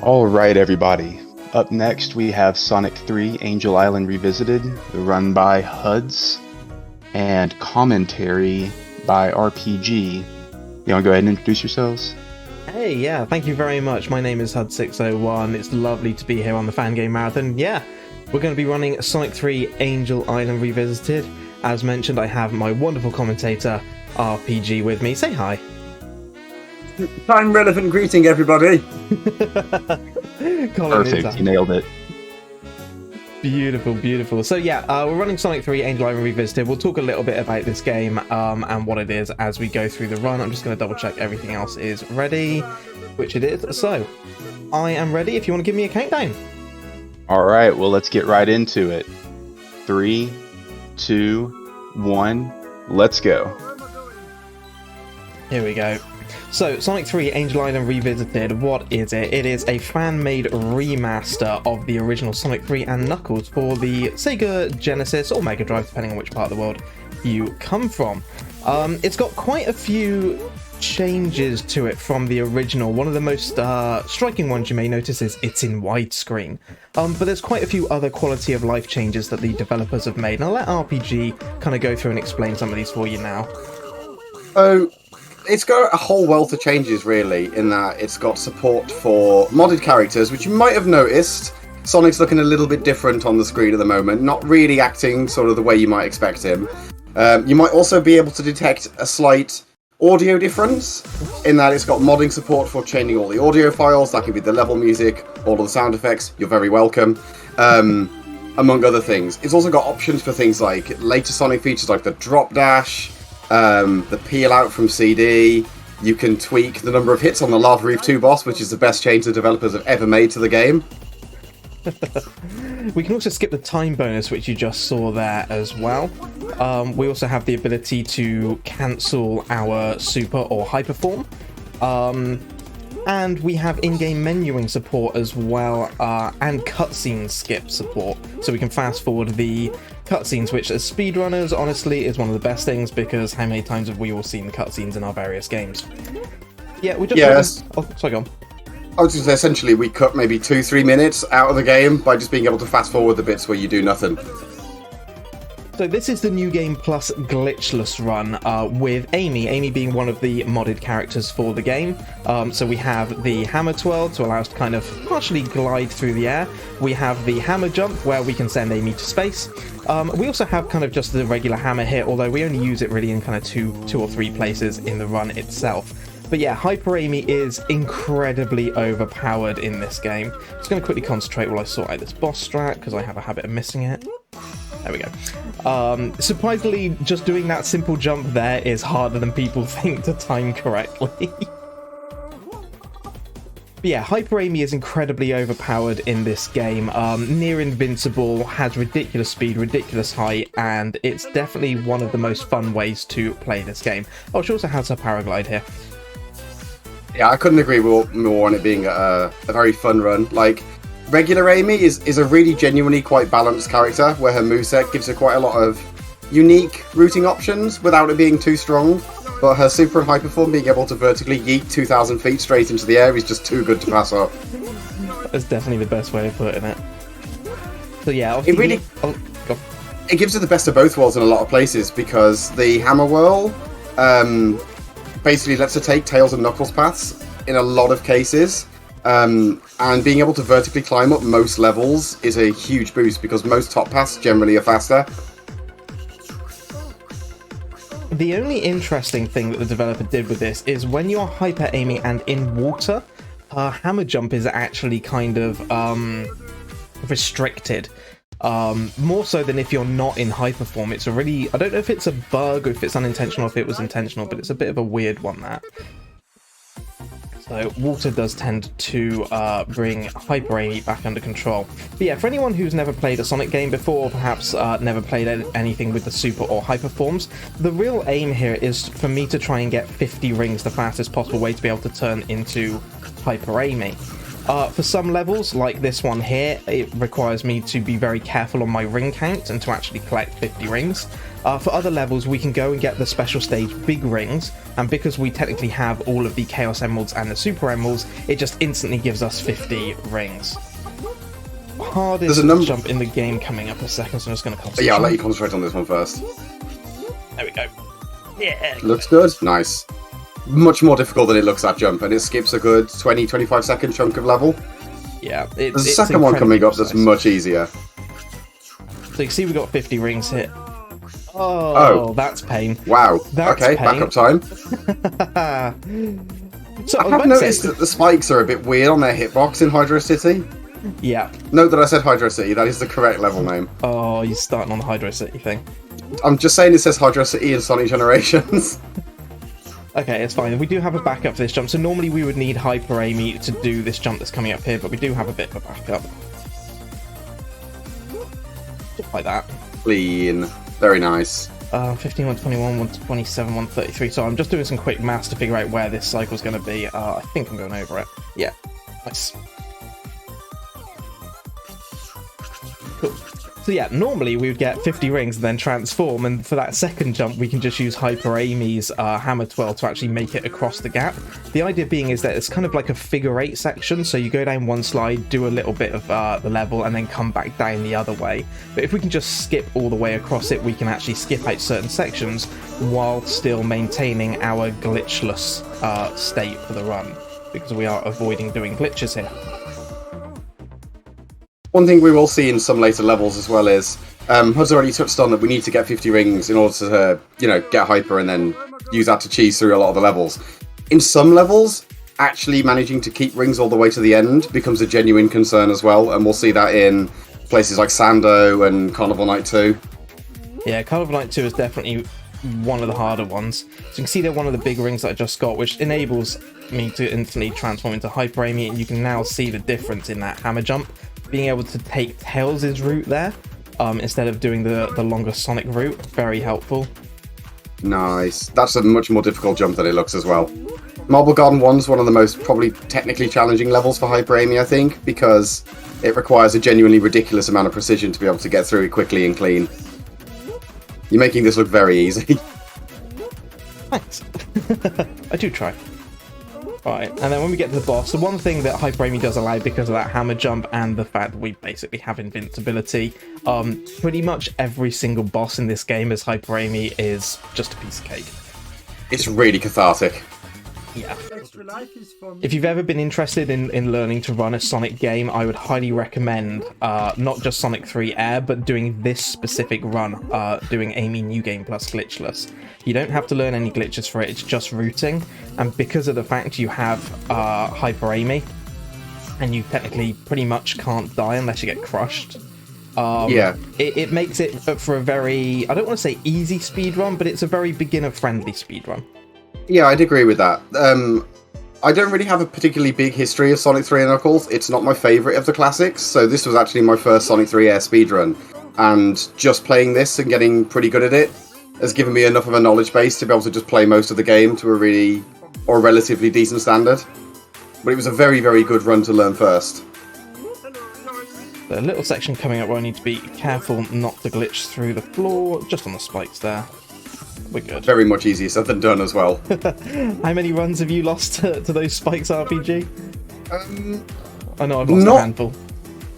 All right, everybody. Up next, we have Sonic 3 Angel Island Revisited, run by Huds, and commentary by RPG. You want to go ahead and introduce yourselves? Hey, yeah, thank you very much. My name is Huds601. It's lovely to be here on the Fangame Marathon. Yeah, we're going to be running Sonic 3 Angel Island Revisited. As mentioned, I have my wonderful commentator, RPG, with me. Say hi. Time-relevant greeting, everybody. Perfect, you nailed it. Beautiful, beautiful. So yeah, we're running Sonic 3 Angel Island Revisited. We'll talk a little bit about this game and what it is as we go through the run. I'm just going to double check everything else is ready, which it is. So, I am ready if you want to give me a countdown. All right, well, let's get right into it. 3, 2, 1, let's go. Here we go. So, Sonic 3 Angel Island Revisited, what is it? It is a fan-made remaster of the original Sonic 3 and Knuckles for the Sega Genesis or Mega Drive, depending on which part of the world you come from. It's got quite a few changes to it from the original. One of the most striking ones you may notice is it's in widescreen. But there's quite a few other quality of life changes that the developers have made. And I'll let RPG kind of go through and explain some of these for you now. Oh, it's got a whole wealth of changes, really, in that it's got support for modded characters, which you might have noticed. Sonic's looking a little bit different on the screen at the moment, not really acting sort of the way you might expect him. You might also be able to detect a slight audio difference, in that it's got modding support for changing all the audio files. That could be the level music, all of the sound effects. You're very welcome. Among other things. It's also got options for things like later Sonic features like the drop dash, the peel out from CD. You can tweak the number of hits on the Lava Reef 2 boss, which is the best change the developers have ever made to the game. We can also skip the time bonus, which you just saw there as well. We also have the ability to cancel our super or hyper form. And we have in-game menuing support as well, and cutscene skip support. So we can fast forward the cutscenes, which as speedrunners, honestly, is one of the best things, because how many times have we all seen the cutscenes in our various games? Yeah, we just... Yes. Oh, sorry, go on. I was just say, essentially, we cut maybe 2-3 minutes out of the game by just being able to fast forward the bits where you do nothing. So this is the New Game Plus Glitchless run with Amy. Amy being one of the modded characters for the game. So we have the hammer twirl to allow us to kind of partially glide through the air. We have the hammer jump where we can send Amy to space. We also have kind of just the regular hammer hit, although we only use it really in kind of two or three places in the run itself. But yeah, Hyper Amy is incredibly overpowered in this game. Just going to quickly concentrate while I sort out this boss strat, because I have a habit of missing it. There we go. Surprisingly, just doing that simple jump there is harder than people think to time correctly. But yeah, Hyper Amy is incredibly overpowered in this game. Near invincible, has ridiculous speed, ridiculous height, and it's definitely one of the most fun ways to play this game. Oh, she also has her paraglide here. Yeah, I couldn't agree more on it being a very fun run. Like, regular Amy is a really genuinely quite balanced character, where her moveset gives her quite a lot of unique routing options without it being too strong. But her super and hyper form, being able to vertically yeet 2,000 feet straight into the air, is just too good to pass up. That's definitely the best way of putting it. So yeah, it really it gives her the best of both worlds in a lot of places, because the hammer whirl basically lets her take Tails and Knuckles paths in a lot of cases. And being able to vertically climb up most levels is a huge boost, because most top paths generally are faster. The only interesting thing that the developer did with this is when you're Hyper Amy and in water, her hammer jump is actually kind of restricted. More so than if you're not in hyper form. It's a really... I don't know if it's a bug or if it's unintentional or if it was intentional, but it's a bit of a weird one, that. So water does tend to bring Hyper Amy back under control. But yeah, for anyone who's never played a Sonic game before, or perhaps never played anything with the super or hyper forms, the real aim here is for me to try and get 50 rings the fastest possible way to be able to turn into Hyper Amy. For some levels, like this one here, it requires me to be very careful on my ring count and to actually collect 50 rings. For other levels, we can go and get the special stage big rings, and because we technically have all of the Chaos Emeralds and the Super Emeralds, it just instantly gives us 50 rings. Hardest jump in the game coming up in a second, so I'm just going to concentrate. Yeah, I'll let you concentrate on this one first. There we go. Yeah. Looks good. Nice. Much more difficult than it looks, that jump, and it skips a good 20-25 second chunk of level. Yeah. There's a second one coming up that's much easier. So you can see we got 50 rings hit. Oh, that's pain. Wow. That's okay, pain. backup time. So I have noticed that the spikes are a bit weird on their hitbox in Hydro City. Yeah. Note that I said Hydro City, that is the correct level name. Oh, you're starting on the Hydro City thing. I'm just saying it says Hydro City in Sonic Generations. Okay, it's fine. We do have a backup for this jump, so normally we would need Hyper Amy to do this jump that's coming up here, but we do have a bit of a backup. Just like that. Clean. Very nice. 15, 121, 127, 133. So I'm just doing some quick maths to figure out where this cycle's going to be. I think I'm going over it. Yeah. Nice. Cool. So yeah, normally we would get 50 rings and then transform, and for that second jump we can just use Hyper Amy's hammer twirl to actually make it across the gap. The idea being is that it's kind of like a figure 8 section, so you go down one slide, do a little bit of the level, and then come back down the other way. But if we can just skip all the way across it, we can actually skip out certain sections while still maintaining our glitchless state for the run, because we are avoiding doing glitches here. One thing we will see in some later levels as well is, Huds already touched on that we need to get 50 rings in order to, get Hyper and then use that to cheese through a lot of the levels. In some levels, actually managing to keep rings all the way to the end becomes a genuine concern as well, and we'll see that in places like Sando and Carnival Night 2. Yeah, Carnival Night 2 is definitely one of the harder ones. So you can see they're one of the big rings that I just got, which enables me to instantly transform into Hyper Amy, and you can now see the difference in that hammer jump. Being able to take Tails' route there, instead of doing the longer Sonic route, very helpful. Nice. That's a much more difficult jump than it looks as well. Marble Garden 1's one of the most probably technically challenging levels for Hyper Amy, I think, because it requires a genuinely ridiculous amount of precision to be able to get through it quickly and clean. You're making this look very easy. Thanks. I do try. Right, and then when we get to the boss, the one thing that Hyper Amy does allow, because of that hammer jump and the fact that we basically have invincibility, pretty much every single boss in this game as Hyper Amy is just a piece of cake. It's really cathartic. Yeah. If you've ever been interested in learning to run a Sonic game, I would highly recommend not just Sonic 3 Air, but doing this specific run, doing Amy New Game plus Glitchless. You don't have to learn any glitches for it, it's just routing, and because of the fact you have Hyper Amy, and you technically pretty much can't die unless you get crushed, it makes it for a very, I don't want to say easy speedrun, but it's a very beginner-friendly speedrun. Yeah, I'd agree with that. I don't really have a particularly big history of Sonic 3 and Knuckles. It's not my favourite of the classics, so this was actually my first Sonic 3 Air speedrun. And just playing this and getting pretty good at it has given me enough of a knowledge base to be able to just play most of the game to a relatively decent standard. But it was a very, very good run to learn first. The little section coming up where I need to be careful not to glitch through the floor, just on the spikes there. We're good. Very much easier said than done as well. How many runs have you lost to those spikes, RPG? I know I've lost a handful.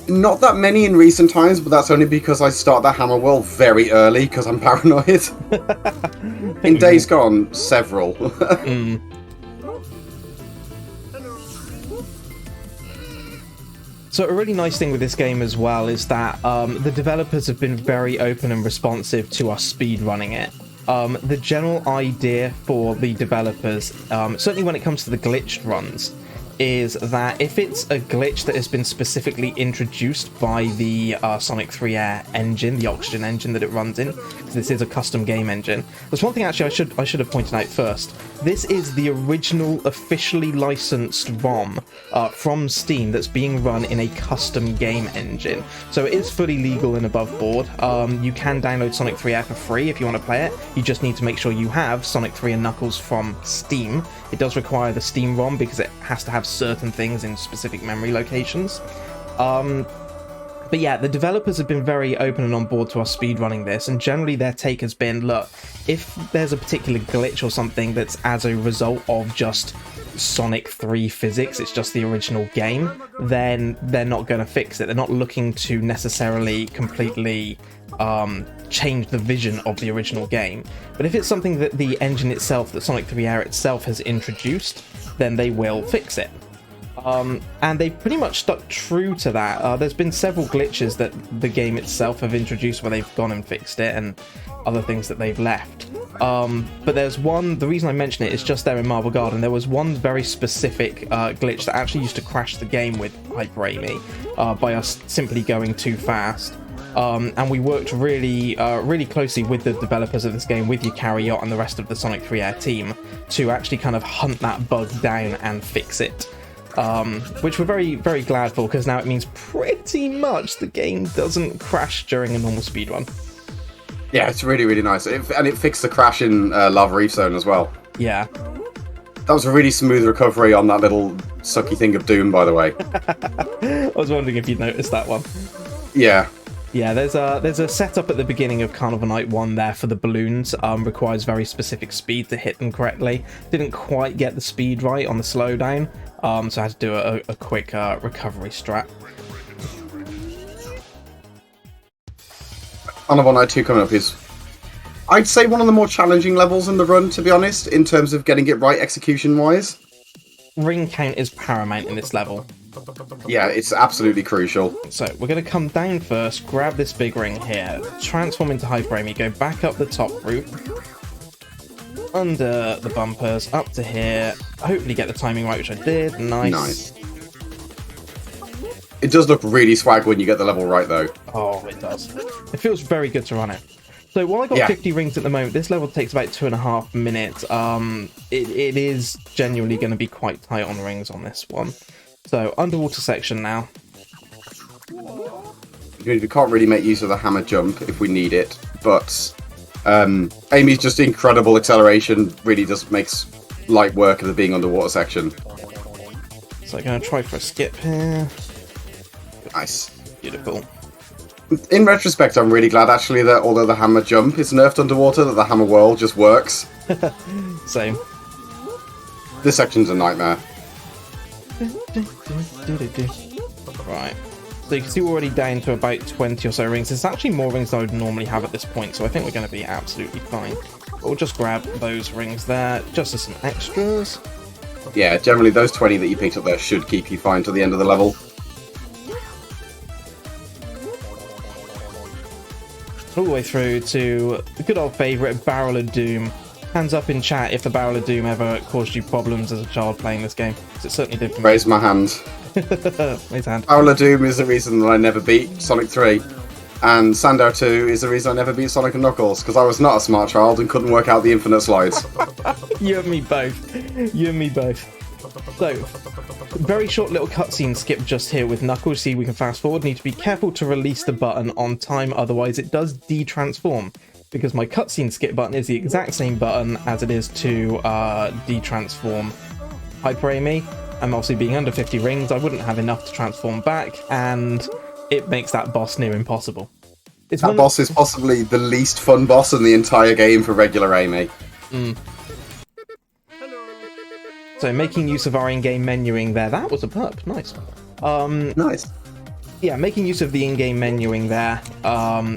Not that many in recent times, but that's only because I start that hammer whirl very early because I'm paranoid. In days gone, several. So a really nice thing with this game as well is that the developers have been very open and responsive to us speedrunning it. The general idea for the developers, certainly when it comes to the glitched runs, is that if it's a glitch that has been specifically introduced by the Sonic 3 Air engine, the Oxygen engine that it runs in, because this is a custom game engine. There's one thing actually I should have pointed out first. This is the original officially licensed ROM from Steam that's being run in a custom game engine. So it is fully legal and above board. You can download Sonic 3 Air for free if you want to play it. You just need to make sure you have Sonic 3 and Knuckles from Steam. It does require the Steam ROM because it has to have have certain things in specific memory locations. But yeah, the developers have been very open and on board to us speedrunning this, and generally their take has been, look, if there's a particular glitch or something that's as a result of just Sonic 3 physics, it's just the original game, then they're not going to fix it. They're not looking to necessarily completely change the vision of the original game. But if it's something that the engine itself, that Sonic 3 Air itself has introduced, then they will fix it. And they pretty much stuck true to that. There's been several glitches that the game itself have introduced where they've gone and fixed it, and other things that they've left. But there's one, the reason I mention it is just there in Marble Garden, there was one very specific glitch that actually used to crash the game with Hyper Amy by us simply going too fast. And we worked really closely with the developers of this game, with Eukaryote and the rest of the Sonic 3 Air team, to actually kind of hunt that bug down and fix it. Which we're very, very glad for, because now it means pretty much the game doesn't crash during a normal speedrun. Yeah, it's really, really nice. And it fixed the crash in Lava Reef Zone as well. Yeah. That was a really smooth recovery on that little sucky thing of doom, by the way. I was wondering if you'd noticed that one. Yeah. Yeah, there's a setup at the beginning of Carnival Night 1 there for the balloons. Requires very specific speed to hit them correctly. Didn't quite get the speed right on the slowdown, so I had to do a quick recovery strat. Carnival Night 2 coming up is, I'd say, one of the more challenging levels in the run, to be honest, in terms of getting it right execution-wise. Ring count is paramount in this level. Yeah, it's absolutely crucial. So we're going to come down first, grab this big ring here, transform into Hyper Amy, go back up the top route, under the bumpers, up to here, hopefully get the timing right, which I did. Nice. It does look really swag when you get the level right, though. Oh, it does. It feels very good to run it. So while I got 50 rings at the moment, this level takes about 2.5 minutes. It is genuinely going to be quite tight on rings on this one. So, underwater section now. We can't really make use of the hammer jump if we need it, but Amy's just incredible acceleration really just makes light work of the being underwater section. So I'm going to try for a skip here. Nice. Beautiful. In retrospect, I'm really glad actually that although the hammer jump is nerfed underwater, that the hammer whirl just works. Same. This section's a nightmare. Right. So you can see we're already down to about 20 or so rings. There's actually more rings than I would normally have at this point, so I think we're going to be absolutely fine. But we'll just grab those rings there, just as some extras. Yeah, generally those 20 that you picked up there should keep you fine to the end of the level. All the way through to the good old favourite, Barrel of Doom. Hands up in chat if the Barrel of Doom ever caused you problems as a child playing this game, because it certainly did for me. Raise my hand. Raise hand. Barrel of Doom is the reason that I never beat Sonic 3, and Sandow 2 is the reason I never beat Sonic and Knuckles, because I was not a smart child and couldn't work out the infinite slides. You and me both. You and me both. So, very short little cutscene skip just here with Knuckles. See, we can fast forward. Need to be careful to release the button on time, otherwise it does de-transform. Because my cutscene skip button is the exact same button as it is to de-transform Hyper Amy. And obviously being under 50 rings, I wouldn't have enough to transform back, and it makes that boss near impossible. That boss is possibly the least fun boss in the entire game for regular Amy. So making use of our in-game menuing there, that was a burp, nice. Nice. Yeah, making use of the in-game menuing there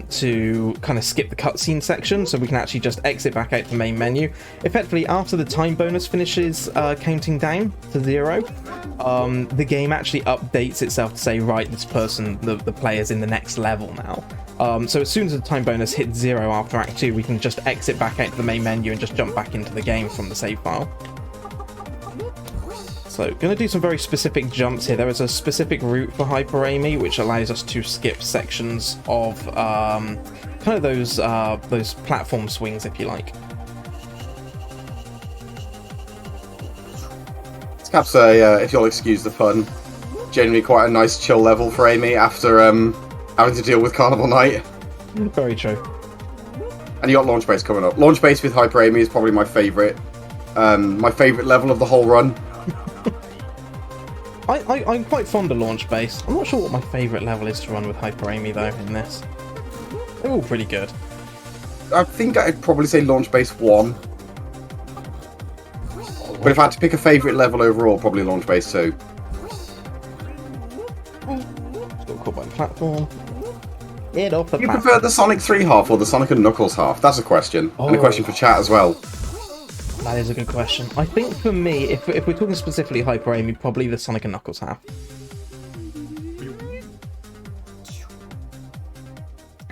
to kind of skip the cutscene section, so we can actually just exit back out the main menu. Effectively, after the time bonus finishes counting down to 0, the game actually updates itself to say, right, this person, the player's in the next level now. So as soon as the time bonus hits 0 after Act 2, we can just exit back out to the main menu and just jump back into the game from the save file. So, going to do some very specific jumps here. There is a specific route for Hyper Amy, which allows us to skip sections of kind of those platform swings, if you like. It's perhaps if you'll excuse the pun, generally quite a nice chill level for Amy after having to deal with Carnival Night. Very true. And you got Launch Base coming up. Launch Base with Hyper Amy is probably my favourite level of the whole run. I'm quite fond of launch base. I'm not sure what my favourite level is to run with Hyper Amy though in this. They're all pretty good. I think I'd probably say launch base 1. But if I had to pick a favourite level overall, probably launch base 2. Still caught by the platform. Get off the Do you platform. prefer the Sonic 3 half or the Sonic and Knuckles half? That's a question. And a question for chat as well. That is a good question. I think for me, if we're talking specifically Hyper Amy, probably the Sonic and Knuckles half.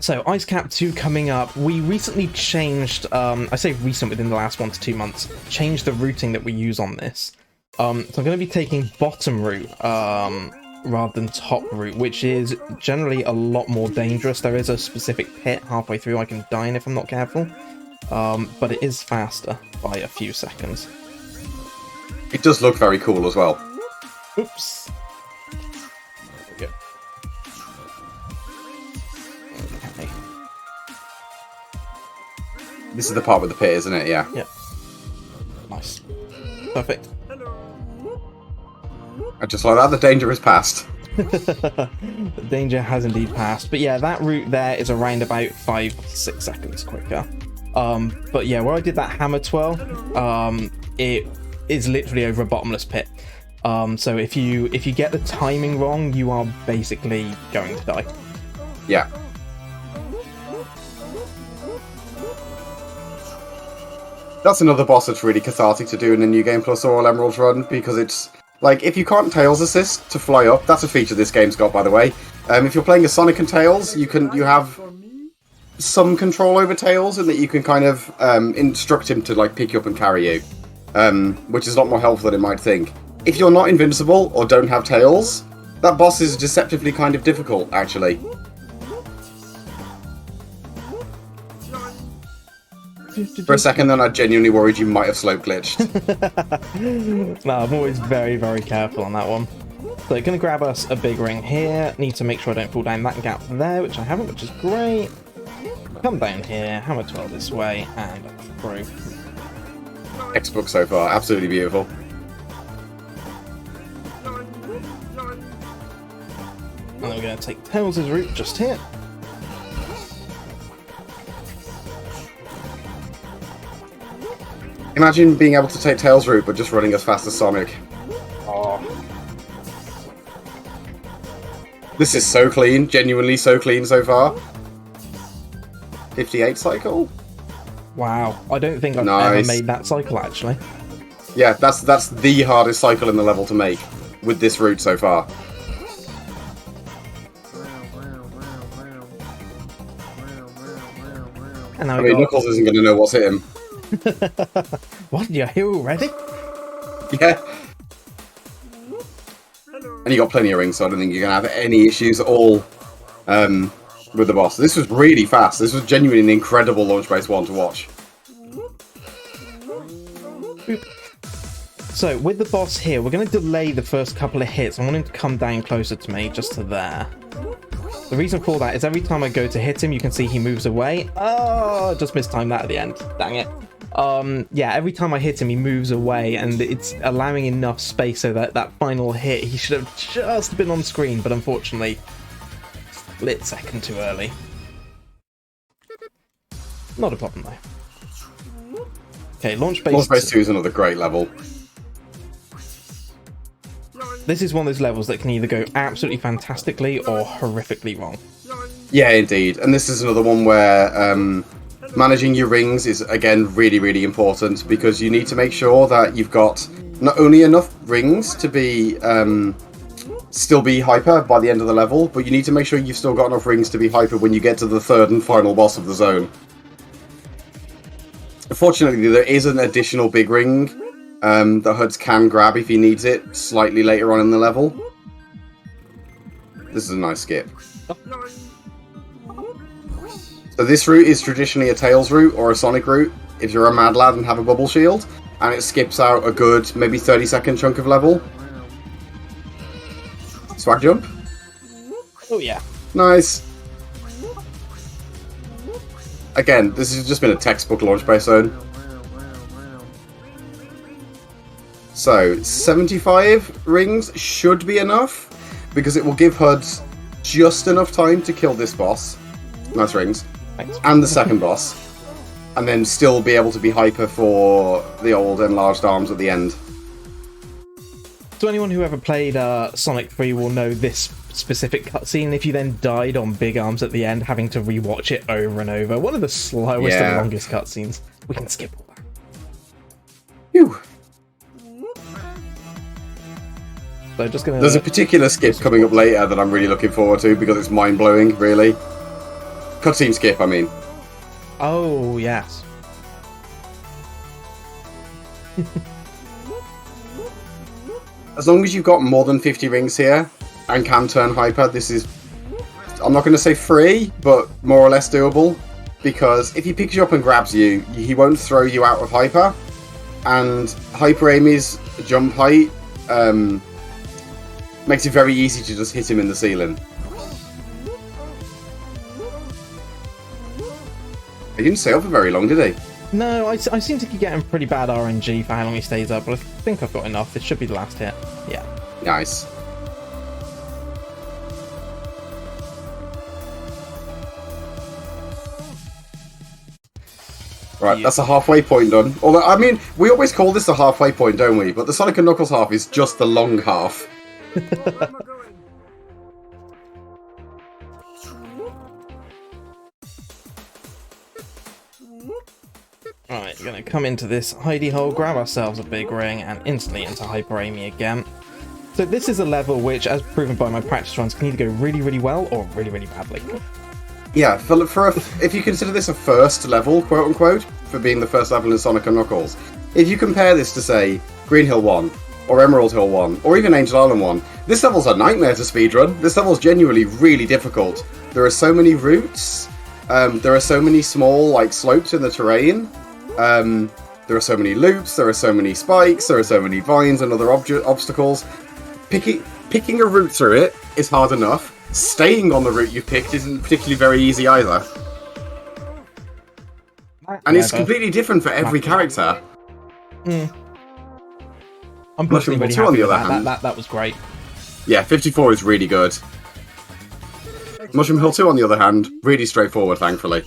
So, Ice Cap 2 coming up. We recently changed, I say recent within the last 1 to 2 months, changed the routing that we use on this. So I'm going to be taking bottom route rather than top route, which is generally a lot more dangerous. There is a specific pit halfway through I can die in if I'm not careful, but it is faster by a few seconds. It does look very cool as well. Oops. There we go. Okay. This is the part with the pit, isn't it? Yeah. Yep. Nice. Perfect. I just like that. The danger is past. The danger has indeed passed. But yeah, that route there is around about 5-6 seconds quicker. But yeah, where I did that hammer twirl, it is literally over a bottomless pit. So if you get the timing wrong, you are basically going to die. Yeah. That's another boss that's really cathartic to do in the New Game Plus or All Emeralds run, because it's like, if you can't Tails assist to fly up, that's a feature this game's got, by the way. If you're playing a Sonic and Tails, you have some control over Tails, and that you can kind of instruct him to like pick you up and carry you, which is a lot more helpful than it might think. If you're not invincible or don't have Tails, that boss is deceptively kind of difficult, actually. For a second then I genuinely worried you might have slope glitched. No, I'm always very, very careful on that one. So gonna grab us a big ring here. Need to make sure I don't fall down that gap there, which I haven't, which is great. Come down here, hammer twirl this way, and through. Textbook so far, absolutely beautiful. And then we're gonna take Tails' route just here. Imagine being able to take Tails' route, but just running as fast as Sonic. Oh. This is so clean, genuinely so clean so far. 58 cycle? Wow, I don't think I've Nice. ever made that cycle, actually. Yeah, that's the hardest cycle in the level to make, with this route so far. And now I mean, Knuckles isn't going to know what's hit him. What, you're here already? Yeah. And you got plenty of rings, so I don't think you're going to have any issues at all with the boss. This was really fast. This was genuinely an incredible launch base one to watch. Boop. So, with the boss here, we're going to delay the first couple of hits. I want him to come down closer to me, just to there. The reason for that is every time I go to hit him, you can see he moves away. Oh, just mistimed that at the end. Dang it. Yeah, every time I hit him, he moves away, and it's allowing enough space so that that final hit, he should have just been on screen, but unfortunately, split second too early. Not a problem, though. Okay, Launch Base Launch Base 2 is another great level. This is one of those levels that can either go absolutely fantastically or horrifically wrong. Yeah, indeed. And this is another one where managing your rings is, again, really, really important, because you need to make sure that you've got not only enough rings to be still be hyper by the end of the level, but you need to make sure you've still got enough rings to be hyper when you get to the third and final boss of the zone. Fortunately, there is an additional big ring that Huds can grab if he needs it slightly later on in the level. This is a nice skip. So this route is traditionally a Tails route or a Sonic route if you're a Mad Lad and have a bubble shield, and it skips out a good maybe 30-second chunk of level. Swag jump. Oh yeah. Nice. Again, this has just been a textbook launch base zone. So 75 rings should be enough, because it will give Huds just enough time to kill this boss. Nice rings. Thanks. And the second boss. And then still be able to be hyper for the old enlarged arms at the end. So anyone who ever played Sonic 3 will know this specific cutscene. If you then died on Big Arms at the end, having to rewatch it over and over. One of the slowest and longest cutscenes. We can skip all that. Phew. So just gonna... There's a particular skip coming up later that I'm really looking forward to, because it's mind-blowing, really. Cutscene skip, I mean. Oh, yes. As long as you've got more than 50 rings here, and can turn hyper, this is... I'm not going to say free, but more or less doable. Because if he picks you up and grabs you, he won't throw you out of hyper. And Hyper Amy's jump height makes it very easy to just hit him in the ceiling. He didn't stay up for very long, did he? No, I seem to keep getting pretty bad RNG for how long he stays up, but I think I've got enough. This should be the last hit. Yeah. Nice. Right, that's a halfway point done. Although, I mean, we always call this the halfway point, don't we? But the Sonic & Knuckles half is just the long half. Alright, we're going to come into this hidey hole, grab ourselves a big ring, and instantly into Hyper Amy again. So this is a level which, as proven by my practice runs, can either go really, really well or really, really badly. Yeah, if you consider this a first level, quote-unquote, for being the first level in Sonic & Knuckles, if you compare this to, say, Green Hill 1, or Emerald Hill 1, or even Angel Island 1, this level's a nightmare to speedrun. This level's genuinely really difficult. There are so many routes, there are so many small, like, slopes in the terrain, there are so many loops, there are so many spikes, there are so many vines and other obstacles. Picking a route through it is hard enough. Staying on the route you've picked isn't particularly very easy either. And it's completely different for every character. I'm personally really happy with that. That was great. Yeah, 54 is really good. Mushroom Hill 2, on the other hand, really straightforward, thankfully.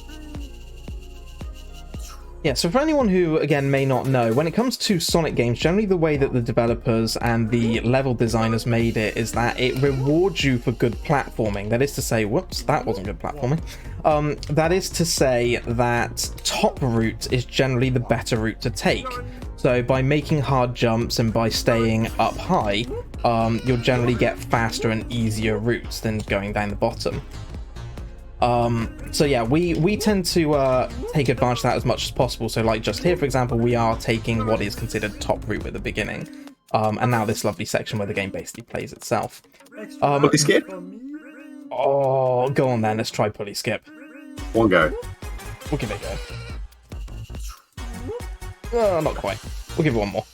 Yeah, so for anyone who, again, may not know, when it comes to Sonic games, generally the way that the developers and the level designers made it is that it rewards you for good platforming. That is to say, whoops, that wasn't good platforming. That is to say that top route is generally the better route to take. So by making hard jumps and by staying up high, you'll generally get faster and easier routes than going down the bottom. So yeah, we tend to take advantage of that as much as possible. So like just here, for example, we are taking what is considered top route at the beginning. And now this lovely section where the game basically plays itself. Pulley skip? Oh, go on then, let's try pulley skip. One go. We'll give it a go. Not quite. We'll give it one more.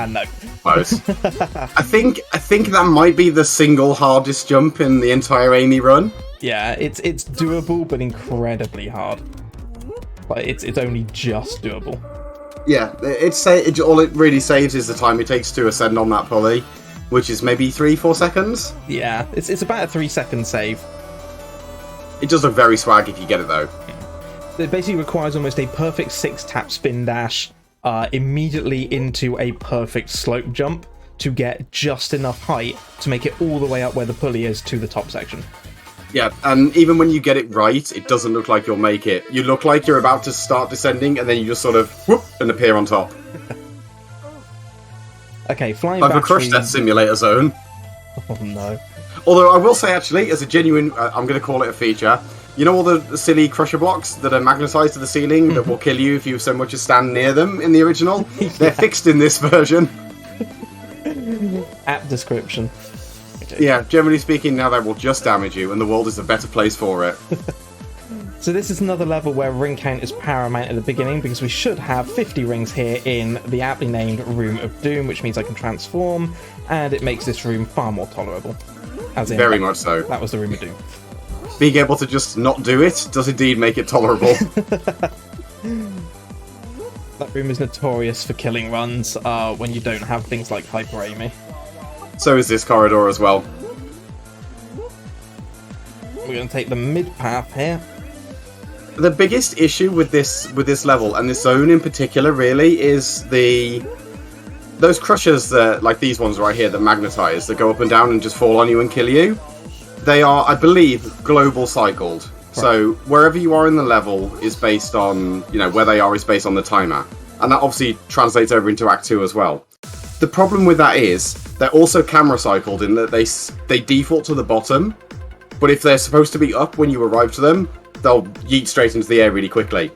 No. Close. I think that might be the single hardest jump in the entire Amy run. Yeah, it's doable, but incredibly hard. Like it's only just doable. Yeah, all it really saves is the time it takes to ascend on that pulley, which is maybe 3-4 seconds. Yeah, it's about a 3-second save. It does look very swag if you get it though. It basically requires almost a perfect 6-tap spin dash immediately into a perfect slope jump to get just enough height to make it all the way up where the pulley is to the top section. Yeah, and even when you get it right, it doesn't look like you'll make it. You look like you're about to start descending, and then you just sort of whoop and appear on top. Okay, flying like batteries... a Crush Death Simulator zone. Oh no. Although I will say, actually, as a genuine, I'm going to call it a feature, you know all the silly crusher blocks that are magnetised to the ceiling that will kill you if you so much as stand near them in the original? Yeah. They're fixed in this version. App description. Yeah, generally speaking, now that will just damage you, and the world is a better place for it. So this is another level where ring count is paramount at the beginning, because we should have 50 rings here in the aptly named Room of Doom, which means I can transform, and it makes this room far more tolerable. As in, very much so. That was the Room of Doom. Being able to just not do it does indeed make it tolerable. That room is notorious for killing runs when you don't have things like hyper aiming. So is this corridor as well. We're going to take the mid path here. The biggest issue with this level, and this zone in particular, really, is those crushers that, like these ones right here, that magnetize, that go up and down and just fall on you and kill you. They are, I believe, global cycled. Right. So wherever you are in the level is based on, where they are is based on the timer. And that obviously translates over into Act 2 as well. The problem with that is, they're also camera cycled in that they default to the bottom, but if they're supposed to be up when you arrive to them, they'll yeet straight into the air really quickly.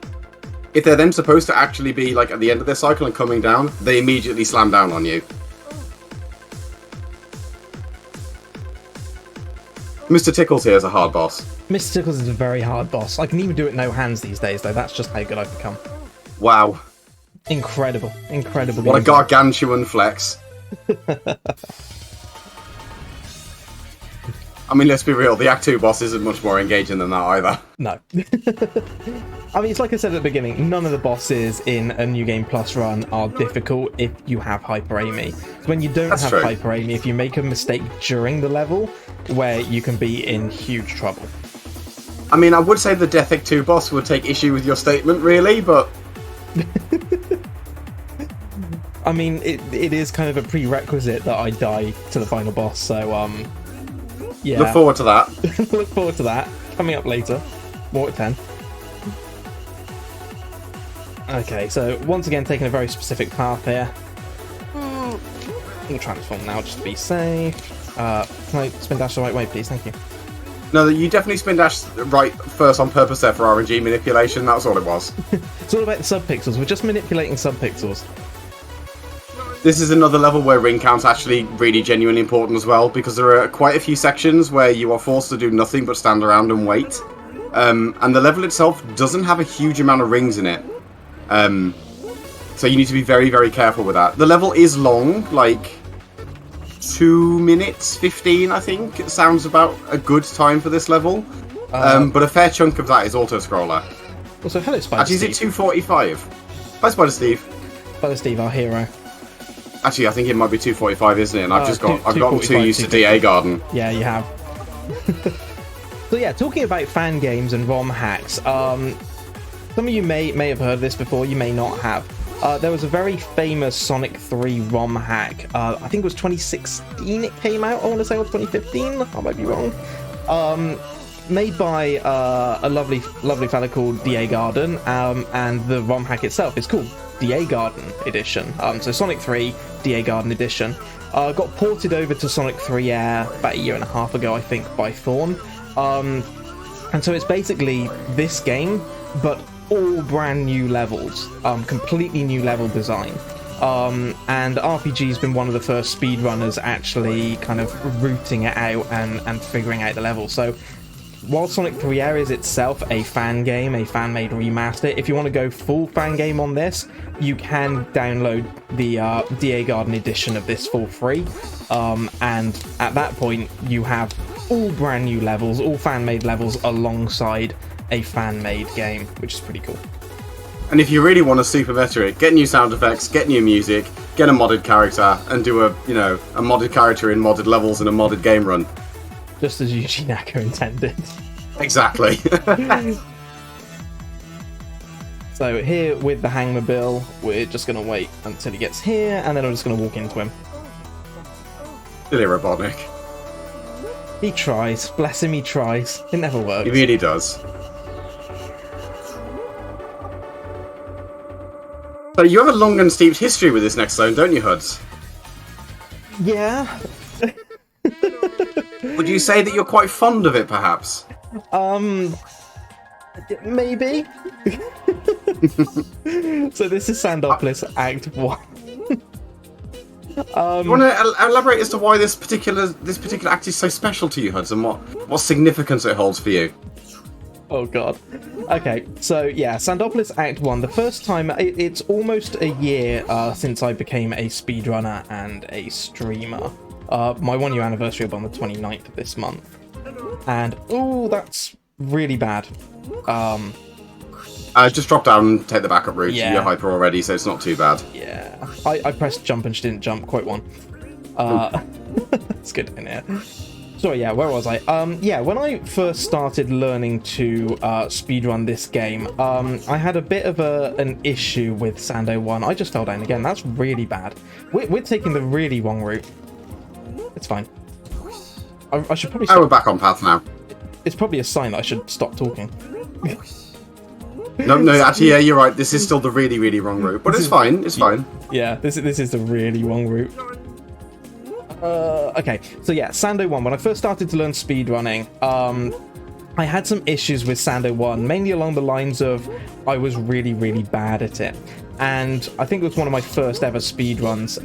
If they're then supposed to actually be like at the end of their cycle and coming down, they immediately slam down on you. Mr. Tickles here is a hard boss. Mr. Tickles is a very hard boss. I can even do it no hands these days, though. That's just how good I've become. Wow. Incredible. Incredible. What a gargantuan flex. I mean, let's be real, the Act 2 boss isn't much more engaging than that either. No. I mean, it's like I said at the beginning, none of the bosses in a New Game Plus run are difficult if you have hyper aiming. When you don't have hyper aiming, if you make a mistake during the level, where you can be in huge trouble. I mean, I would say the Death Egg 2 boss would take issue with your statement, really, but... I mean, it is kind of a prerequisite that I die to the final boss, so, yeah. Look forward to that. Look forward to that. Coming up later. More at 10. Okay, so once again, taking a very specific path here. We'll transform now just to be safe. Can I spin dash the right way, please? Thank you. No, you definitely spin dash right first on purpose there for RNG manipulation. That was all it was. It's all about the subpixels. We're just manipulating subpixels. This is another level where ring count's actually really genuinely important as well, because there are quite a few sections where you are forced to do nothing but stand around and wait. And the level itself doesn't have a huge amount of rings in it. So you need to be very, very careful with that. The level is long, like 2 minutes 15, I think. It sounds about a good time for this level. But a fair chunk of that is auto-scroller. Also, hello, Spider Actually, Steve. is it 2:45? Hi, Spider Steve. Spider Steve, our hero. Actually, I think it might be 2:45, isn't it? And I've gotten too used to DA Garden. Yeah, you have. So yeah, talking about fan games and ROM hacks, some of you may have heard of this before, you may not have. There was a very famous Sonic 3 ROM hack. I think it was 2016 it came out, I want to say, or 2015, I might be wrong. Made by a lovely fella called DA Garden, and the ROM hack itself is called DA Garden Edition. So Sonic 3 DA Garden Edition got ported over to Sonic 3 Air about a year and a half ago, I think, by Thorn. And so it's basically this game, but all brand new levels, completely new level design. And RPG's been one of the first speedrunners actually kind of rooting it out and figuring out the level. So while Sonic 3 Air is itself a fan game, a fan-made remaster, if you want to go full fan game on this, you can download the DA Garden edition of this for free. And at that point, you have all brand new levels, all fan-made levels alongside a fan-made game, which is pretty cool. And if you really want to super better it, get new sound effects, get new music, get a modded character, and do a modded character in modded levels in a modded game run. Just as Yuji Naka intended. Exactly. So here with the Hangmobile, we're just going to wait until he gets here, and then I'm just going to walk into him. Silly Robotnik. He tries. Bless him, he tries. It never works. He really does. So you have a long and steeped history with this next zone, don't you, Huds? Yeah. Would you say that you're quite fond of it, perhaps? Maybe. So this is Sandopolis Act 1. You want to elaborate as to why this particular act is so special to you, Huds, and what significance it holds for you? Oh god. Okay, so yeah, Sandopolis Act 1. The first time, it's almost a year since I became a speedrunner and a streamer. My 1 year anniversary will be on the 29th of this month. And, oh, that's really bad. Just drop down and take the backup route. Yeah. You're hyper already, so it's not too bad. Yeah. I pressed jump and she didn't jump. Quote one. It's good in here. So yeah, where was I? Yeah, when I first started learning to speedrun this game, I had a bit of an issue with Sando 1. I just fell down again. That's really bad. We're taking the really wrong route. It's fine. I should probably stop. Oh, we're back on path now. It's probably a sign that I should stop talking. No, actually, yeah, you're right. This is still the really, really wrong route, but it's fine. It's fine. Yeah, this is the really wrong route. Okay, so yeah, Sando 1. When I first started to learn speedrunning, I had some issues with Sando 1, mainly along the lines of I was really, really bad at it. And I think it was one of my first ever speedruns.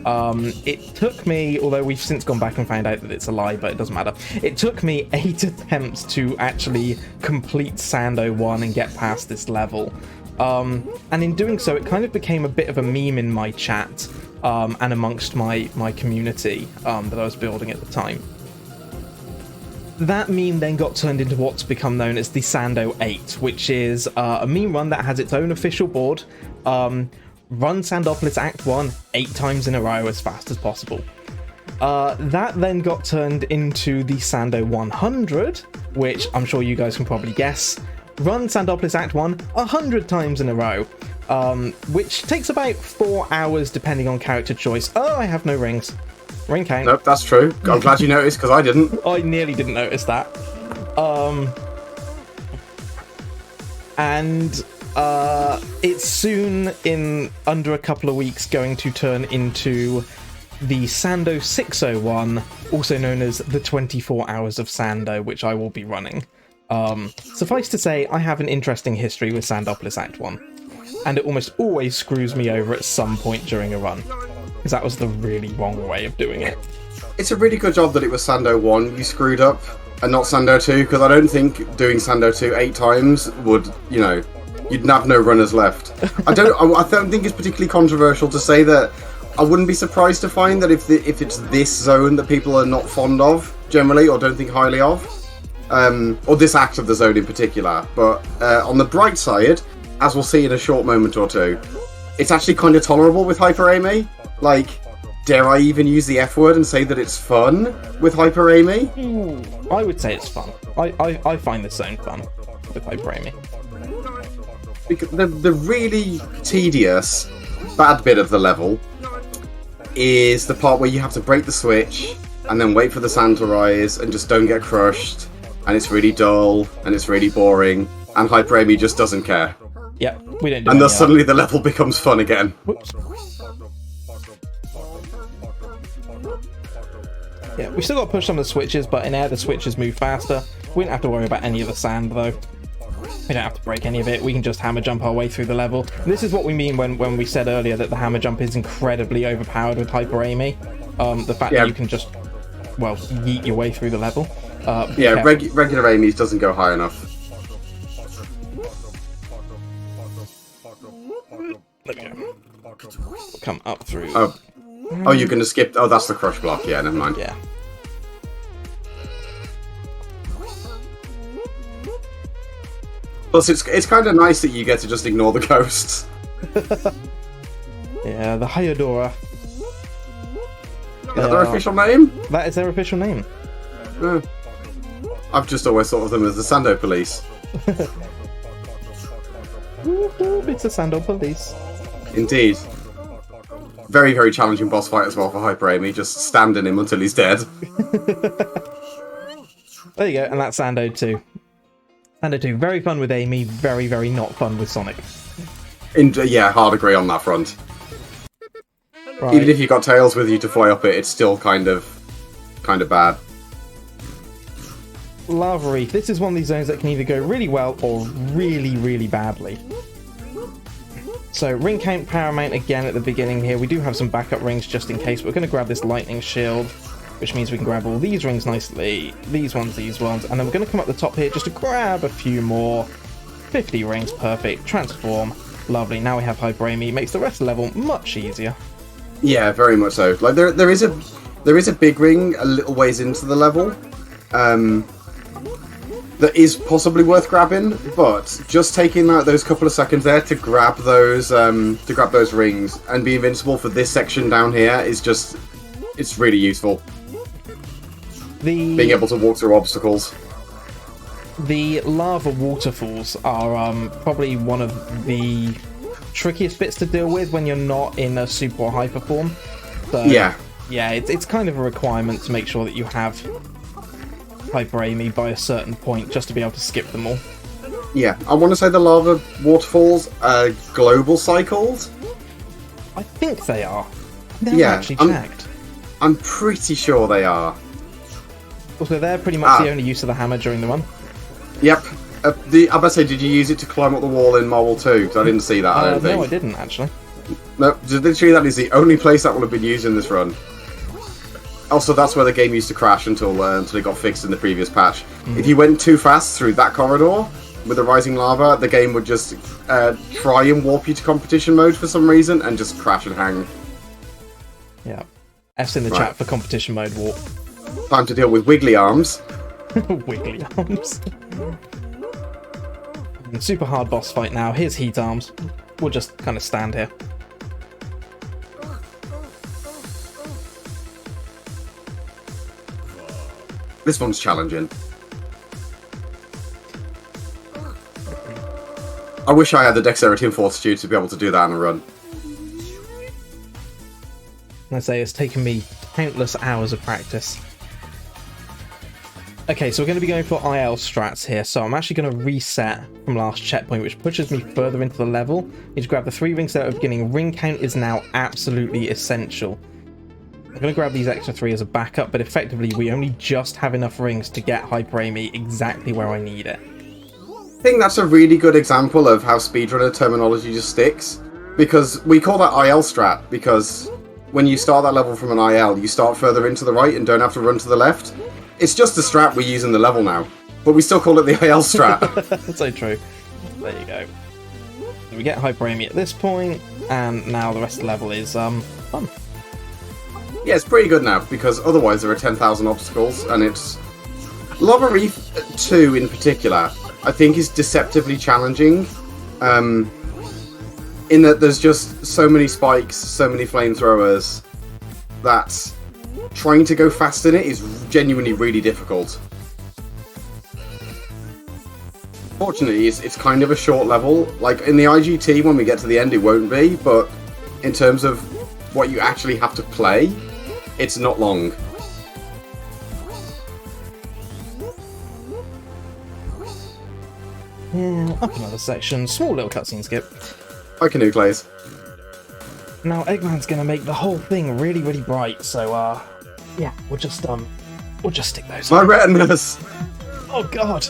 It took me, although we've since gone back and found out that it's a lie, but it doesn't matter. It took me 8 attempts to actually complete Sando 1 and get past this level. And in doing so, it kind of became a bit of a meme in my chat. And amongst my community that I was building at the time. That meme then got turned into what's become known as the Sando 8, which is a meme run that has its own official board. Run Sandopolis Act 1 8 times in a row as fast as possible. That then got turned into the Sando 100, which I'm sure you guys can probably guess. Run Sandopolis Act 1 100 times in a row. Which takes about 4 hours depending on character choice. Oh, I have no rings. Ring count. Nope, that's true. I'm glad you noticed, because I didn't. I nearly didn't notice that. And it's soon, in under a couple of weeks, going to turn into the Sando 601, also known as the 24 Hours of Sando, which I will be running. Suffice to say, I have an interesting history with Sandopolis Act 1. And it almost always screws me over at some point during a run. Because that was the really wrong way of doing it. It's a really good job that it was Sando 1 you screwed up, and not Sando 2, because I don't think doing Sando 2 8 times would, you'd have no runners left. I don't think it's particularly controversial to say that I wouldn't be surprised to find that if it's this zone that people are not fond of, generally, or don't think highly of, or this act of the zone in particular. But on the bright side, as we'll see in a short moment or two, it's actually kind of tolerable with Hyper Amy. Like, dare I even use the F word and say that it's fun with Hyper Amy? I would say it's fun. I find this zone fun with Hyper Amy. Because the really tedious bad bit of the level is the part where you have to break the switch and then wait for the sand to rise and just don't get crushed, and it's really dull and it's really boring, and Hyper Amy just doesn't care. Yeah, we don't do and thus suddenly the level becomes fun again. Whoops. Yeah, we still got to push some of the switches, but in air the switches move faster. We don't have to worry about any of the sand though. We don't have to break any of it. We can just hammer jump our way through the level. And this is what we mean when we said earlier that the hammer jump is incredibly overpowered with Hyper Amy. The fact that you can just, well, yeet your way through the level. Yeah, regular Amy's doesn't go high enough. There we go. Come up through. Oh, you're going to skip... Oh, that's the crush block. Yeah, never mind. Yeah. Plus, it's kind of nice that you get to just ignore the ghosts. Yeah, the Hyodora. Is that their official name? That is their official name. I've just always thought of them as the Sando Police. It's the Sando Police. Indeed. Very, very challenging boss fight as well for Hyper Amy, just standing him until he's dead. There you go, and that's Sando 2. Sando 2, very fun with Amy, very, very not fun with Sonic. Yeah, hard agree on that front. Right. Even if you got Tails with you to fly up it, it's still kind of bad. Lava Reef. This is one of these zones that can either go really well or really, really badly. So, ring count, power mount again at the beginning here. We do have some backup rings just in case. We're going to grab this lightning shield, which means we can grab all these rings nicely. These ones, and then we're going to come up the top here just to grab a few more. 50 rings, perfect. Transform, lovely. Now we have Hyper Amy. Makes the rest of the level much easier. Yeah, very much so. Like there is a big ring a little ways into the level. that is possibly worth grabbing, but just taking those couple of seconds there to grab those rings and be invincible for this section down here is just, it's really useful. Being able to walk through obstacles. The lava waterfalls are probably one of the trickiest bits to deal with when you're not in a super or hyper form. So, yeah, it's kind of a requirement to make sure that you have hyper Amy by a certain point just to be able to skip them all. Yeah, I want to say the lava waterfalls are global cycles. I think they are. Never actually checked. I'm pretty sure they are. Also, they're pretty much the only use of the hammer during the run. Yep. I about to say, did you use it to climb up the wall in Marvel 2? Because I didn't see that, I don't think. No, I didn't, actually. No, literally that is the only place that will have been used in this run. Also, that's where the game used to crash until it got fixed in the previous patch. If you went too fast through that corridor with the rising lava, the game would just try and warp you to competition mode for some reason and just crash and hang. Yeah. F's in the chat for competition mode warp. Time to deal with wiggly arms. Wiggly arms. Super hard boss fight now. Here's heat arms. We'll just kind of stand here. This one's challenging. I wish I had the dexterity and fortitude to be able to do that on a run. I say it's taken me countless hours of practice. Okay, so we're going to be going for IL strats here, so I'm actually going to reset from last checkpoint, which pushes me further into the level. Need to grab the 3 rings there at the beginning. Ring count is now absolutely essential. I'm going to grab these extra 3 as a backup, but effectively we only just have enough rings to get Hyper Amy exactly where I need it. I think that's a really good example of how speedrunner terminology just sticks, because we call that IL strat, because when you start that level from an IL, you start further into the right and don't have to run to the left. It's just the strat we use in the level now, but we still call it the IL strat. That's so true. There you go. So we get Hyper Amy at this point, and now the rest of the level is fun. Yeah, it's pretty good now, because otherwise there are 10,000 obstacles, and it's... Lava Reef 2 in particular, I think is deceptively challenging, in that there's just so many spikes, so many flamethrowers, that trying to go fast in it is genuinely really difficult. Fortunately, it's kind of a short level. Like, in the IGT, when we get to the end, it won't be, but in terms of what you actually have to play, it's not long. Yeah, up another section. Small little cutscene skip. By Canoe Clays. Now Eggman's gonna make the whole thing really, really bright, so yeah, we'll just stick those My on. retinas! Oh god!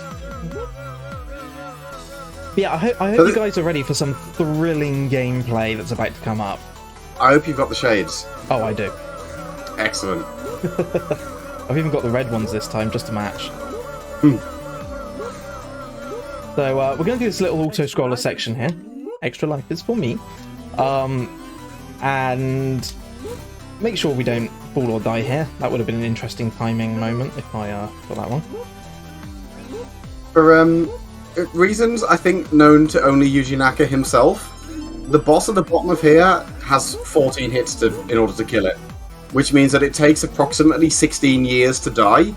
Yeah, I hope you guys are ready for some thrilling gameplay that's about to come up. I hope you've got the shades. Oh, I do. Excellent. I've even got the red ones this time, just to match. So, we're going to do this little auto-scroller section here. Extra life is for me. And make sure we don't fall or die here. That would have been an interesting timing moment if I got that one. For reasons I think known to only Yuji Naka himself, the boss at the bottom of here has 14 hits in order to kill it, which means that it takes approximately 16 years to die.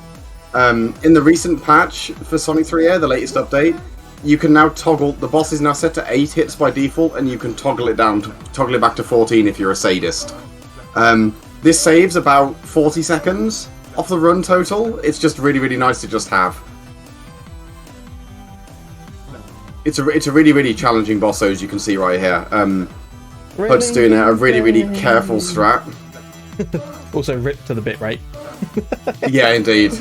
In the recent patch for Sonic 3 the latest update, you can now toggle, the boss is now set to 8 hits by default, and you can toggle it back to 14 if you're a sadist. This saves about 40 seconds off the run total. It's just really, really nice to just have. It's a really, really challenging boss, as you can see right here. Hud's doing a really, really careful strat. Also ripped to the bit rate. Yeah, indeed.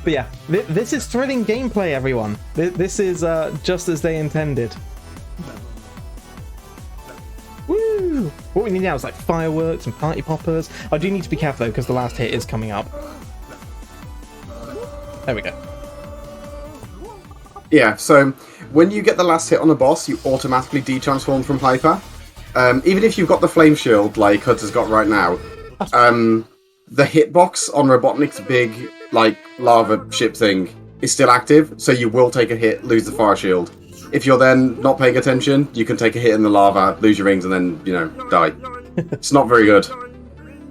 But yeah, this is thrilling gameplay, everyone. This is just as they intended. Woo! What we need now is like fireworks and party poppers. I do need to be careful though, because the last hit is coming up. There we go. Yeah, so when you get the last hit on a boss, you automatically de-transform from Hyper. Even if you've got the Flame Shield, like Huds has got right now, the hitbox on Robotnik's big, like, lava ship thing is still active, so you will take a hit, lose the fire shield. If you're then not paying attention, you can take a hit in the lava, lose your rings, and then, die. It's not very good.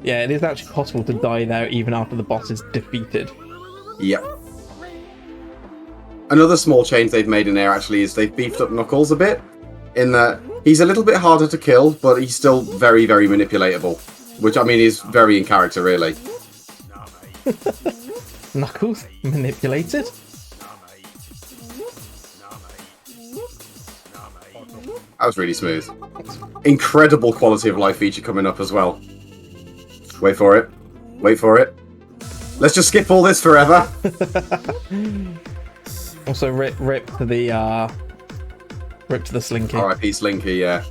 Yeah, it is actually possible to die there even after the boss is defeated. Yep. Another small change they've made in there, actually, is they've beefed up Knuckles a bit, in that he's a little bit harder to kill, but he's still very, very manipulatable. Which, I mean, is very in character, really. Knuckles? Manipulated? That was really smooth. Incredible quality of life feature coming up as well. Wait for it. Wait for it. Let's just skip all this forever. Also, rip to the Slinky. R.I.P. Slinky, yeah.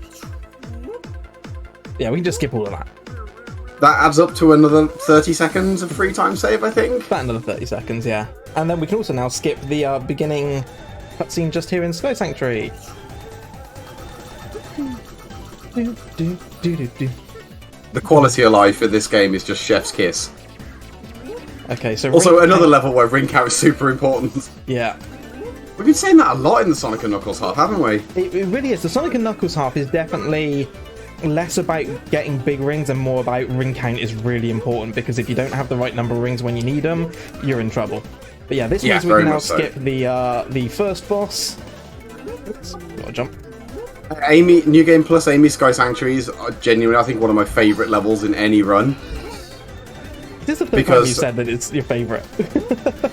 Yeah, we can just skip all of that. That adds up to another 30 seconds of free time save, I think. About another 30 seconds, yeah. And then we can also now skip the beginning cutscene just here in Sky Sanctuary. The quality of life in this game is just chef's kiss. Okay, so also another level where ring count is super important. Yeah. We've been saying that a lot in the Sonic and Knuckles half, haven't we? It really is. The Sonic and Knuckles half is definitely less about getting big rings and more about ring count is really important, because if you don't have the right number of rings when you need them, you're in trouble. But yeah, this means we can now skip the first boss. Oops, gotta jump. Amy, New Game Plus Amy Sky Sanctuaries are genuinely, I think, one of my favourite levels in any run. This is the third time you said that it's your favourite.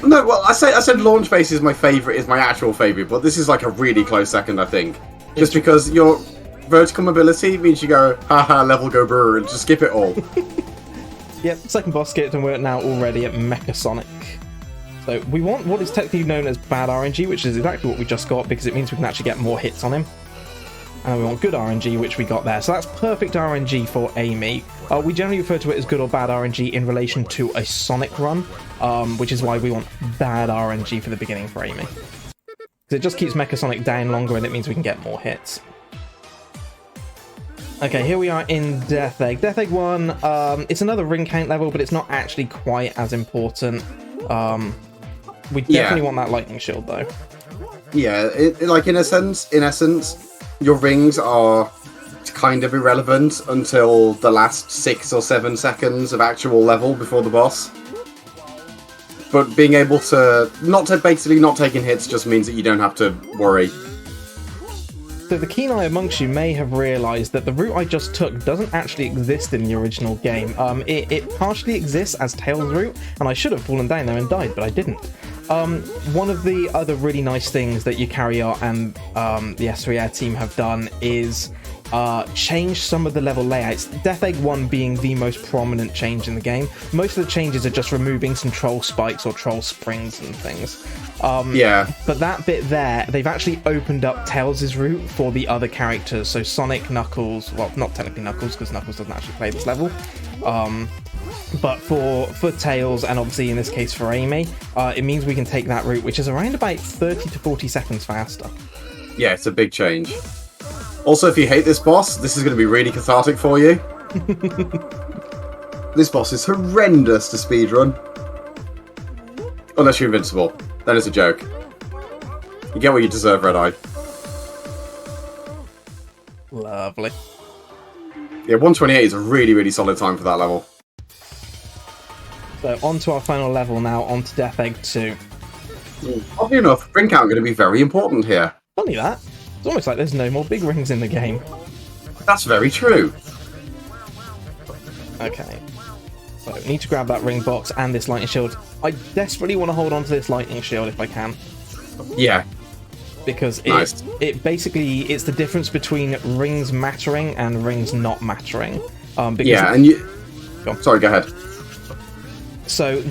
No, well, I said Launch Face is my favourite, is my actual favourite, but this is like a really close second, I think. Just because your vertical mobility means you go, haha, level go brr, and just skip it all. Yep, second boss skipped, and we're now already at Mecha Sonic. So we want what is technically known as bad RNG, which is exactly what we just got, because it means we can actually get more hits on him. And we want good RNG, which we got there. So that's perfect RNG for Amy. We generally refer to it as good or bad RNG in relation to a Sonic run, which is why we want bad RNG for the beginning for Amy. Because it just keeps Mecha Sonic down longer, and it means we can get more hits. Okay, here we are in Death Egg. Death Egg 1, it's another ring count level, but it's not actually quite as important. We definitely want that lightning shield, though. Yeah, like in essence, your rings are kind of irrelevant until the last 6 or 7 seconds of actual level before the boss. But being able to basically not taking hits just means that you don't have to worry. So the keen eye amongst you may have realised that the route I just took doesn't actually exist in the original game. It partially exists as Tails' route, and I should have fallen down there and died, but I didn't. One of the other really nice things that Eukaryote and the S3Air team have done is change some of the level layouts. Death Egg 1 being the most prominent change in the game. Most of the changes are just removing some troll spikes or troll springs and things. Yeah. But that bit there, they've actually opened up Tails' route for the other characters. So Sonic, Knuckles, well, not technically Knuckles, because Knuckles doesn't actually play this level. But for Tails, and obviously in this case for Amy, it means we can take that route, which is around about 30 to 40 seconds faster. Yeah, it's a big change. Also, if you hate this boss, this is going to be really cathartic for you. This boss is horrendous to speedrun. Unless you're invincible. Then it's a joke. You get what you deserve, Red Eye. Lovely. Yeah, 128 is a really, really solid time for that level. So, on to our final level now, on to Death Egg 2. Oddly enough, ring count going to be very important here. Funny that. It's almost like there's no more big rings in the game. That's very true. Okay. So, need to grab that ring box and this lightning shield. I desperately want to hold on to this lightning shield if I can. Yeah. Because it basically, it's the difference between rings mattering and rings not mattering. Yeah, and you... Sorry, go ahead. So,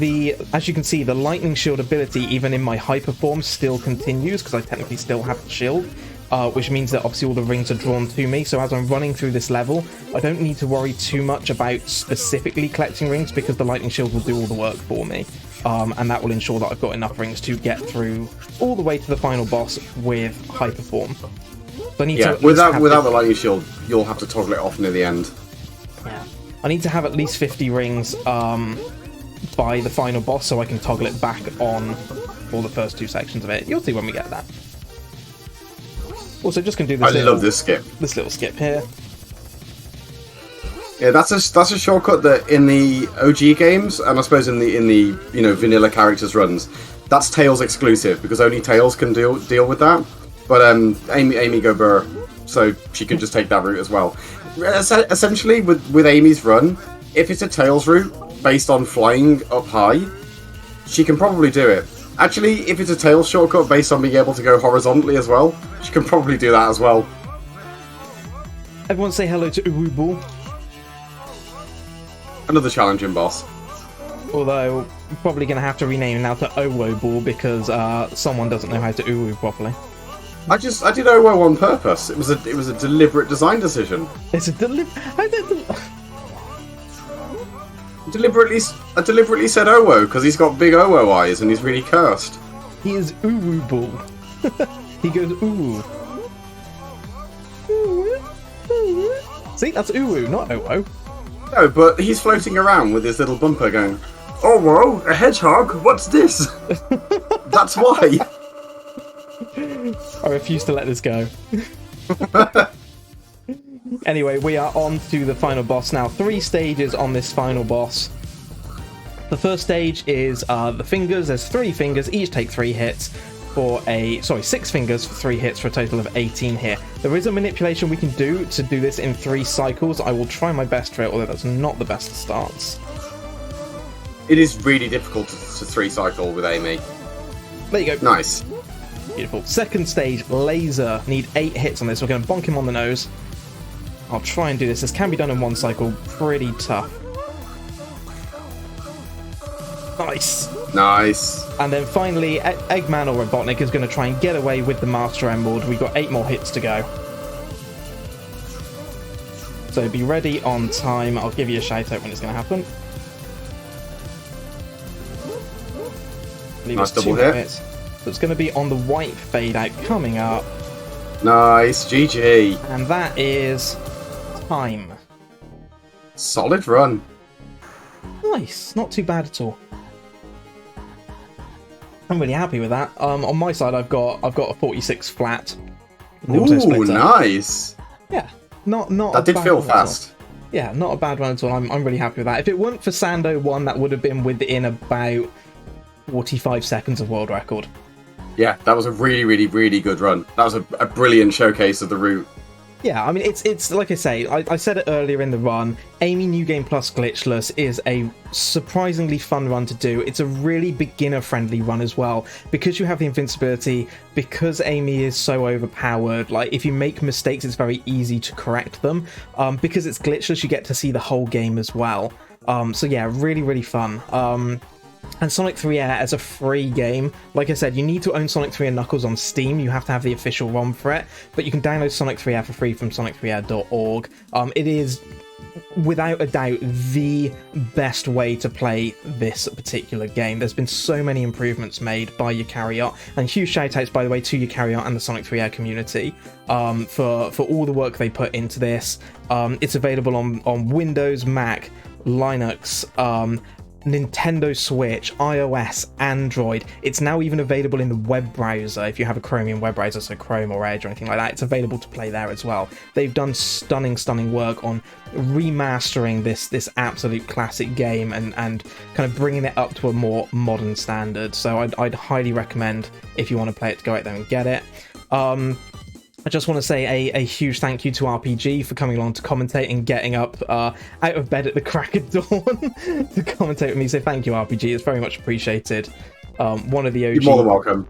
as you can see, the lightning shield ability, even in my hyper form, still continues, because I technically still have the shield. Which means that obviously all the rings are drawn to me, so as I'm running through this level, I don't need to worry too much about specifically collecting rings, because the lightning shield will do all the work for me. And that will ensure that I've got enough rings to get through all the way to the final boss with hyper form. So I need to without the lightning shield, you'll have to toggle it off near the end. Yeah. I need to have at least 50 rings by the final boss, so I can toggle it back on for the first 2 sections of it. You'll see when we get that. Also, just gonna do I love this skip. This little skip here. Yeah, that's a shortcut that in the OG games, and I suppose in the vanilla characters runs, that's Tails exclusive because only Tails can deal with that. But Amy go burr, so she can just take that route as well. Essentially, with Amy's run, if it's a Tails route based on flying up high, she can probably do it. Actually, if it's a Tails shortcut based on being able to go horizontally as well, she can probably do that as well. Everyone say hello to Uwu Ball. Another challenging boss. Although, I'm probably going to have to rename it now to Owo Ball because someone doesn't know how to Uwu properly. I did Owo on purpose. It was a deliberate design decision. It's a I deliberately said Owo because he's got big Owo eyes and he's really cursed. He is Uwu Ball. He goes Uwu. See, that's Uwu, not Owo. No, but he's floating around with his little bumper going, "Oh, whoa, a hedgehog? What's this?" That's why. I refuse to let this go. Anyway, we are on to the final boss now. 3 stages on this final boss. The first stage is the fingers. There's 3 fingers, each take 3 hits. 6 fingers for 3 hits for a total of 18 here. There is a manipulation we can do to do this in 3 cycles. I will try my best for it, although that's not the best of starts. It is really difficult to 3 cycle with Amy. There you go. Nice. Beautiful. Second stage, laser. Need 8 hits on this. We're going to bonk him on the nose. I'll try and do this. This can be done in 1 cycle. Pretty tough. Nice. Nice. And then finally, Eggman or Robotnik is going to try and get away with the Master Emerald. We've got 8 more hits to go. So be ready on time. I'll give you a shout out when it's going to happen. Nice double hit. So it's going to be on the white fade out coming up. Nice. GG. And that is time. Solid run. Nice. Not too bad at all. I'm really happy with that. On my side, I've got a 46 flat. Ooh, nice. Yeah, not. That did feel fast. Yeah, not a bad one at all. I'm really happy with that. If it weren't for Sando 1, that would have been within about 45 seconds of world record. Yeah, that was a really, really, really good run. That was a brilliant showcase of the route. Yeah, I mean, it's like I say, I said it earlier in the run, Amy New Game Plus Glitchless is a surprisingly fun run to do. It's a really beginner-friendly run as well, because you have the invincibility, because Amy is so overpowered, like, if you make mistakes, it's very easy to correct them. Because it's Glitchless, you get to see the whole game as well. So yeah, really, really fun. And Sonic 3 Air as a free game. Like I said, you need to own Sonic 3 and Knuckles on Steam. You have to have the official ROM for it. But you can download Sonic 3 Air for free from sonic3air.org. It is, without a doubt, the best way to play this particular game. There's been so many improvements made by Eukaryote. And huge shout-outs, by the way, to Eukaryote and the Sonic 3 Air community for all the work they put into this. It's available on Windows, Mac, Linux, Nintendo Switch, iOS, Android. It's now even available in the web browser if you have a Chromium web browser, so Chrome or Edge or anything like that. It's available to play there as well. They've done stunning work on remastering this absolute classic game and kind of bringing it up to a more modern standard. So I'd highly recommend, if you want to play it, to go out there and get it. I just want to say a huge thank you to RPG for coming along to commentate and getting up out of bed at the crack of dawn to commentate with me. So thank you, RPG. It's very much appreciated. One of the OG... You're more than welcome.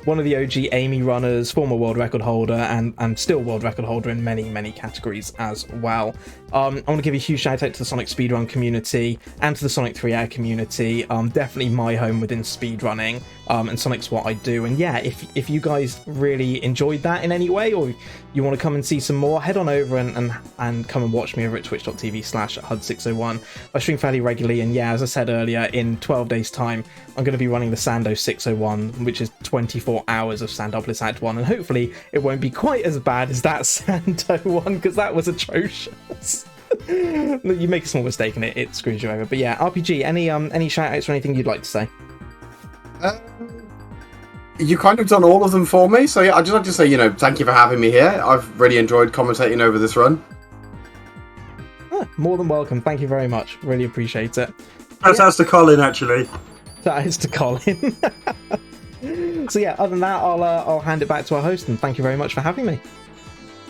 One of the OG Amy runners, former world record holder, and still world record holder in many categories as well. I want to give a huge shout out to the Sonic Speedrun community and to the Sonic 3 Air community. Definitely my home within speedrunning, and Sonic's what I do. And yeah, if you guys really enjoyed that in any way, or you want to come and see some more, head on over and come and watch me over at twitch.tv/Huds601. I stream fairly regularly, and yeah, as I said earlier, in 12 days time, I'm going to be running the Sando 601, which is 24 hours of Sandopolis Act 1, and hopefully it won't be quite as bad as that Sando one, because that was atrocious. You make a small mistake and it screws you over. But yeah, RPG, any shout outs or anything you'd like to say? you kind of done all of them for me. So yeah, I'd just like to say, thank you for having me here. I've really enjoyed commentating over this run. More than welcome. Thank you very much. Really appreciate it. That's to Colin, actually. That is to Colin. So yeah, other than that, I'll hand it back to our host, and thank you very much for having me.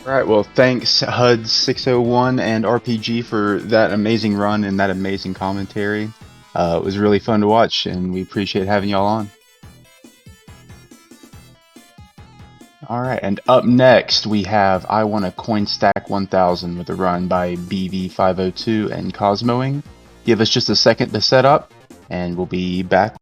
All right, well, thanks Huds601 and RPG for that amazing run and that amazing commentary. It was really fun to watch, and we appreciate having y'all on. All right, and up next we have I Want a Coin Stack 1000 with a run by BV502 and Cosmoing. Give us just a second to set up, and we'll be back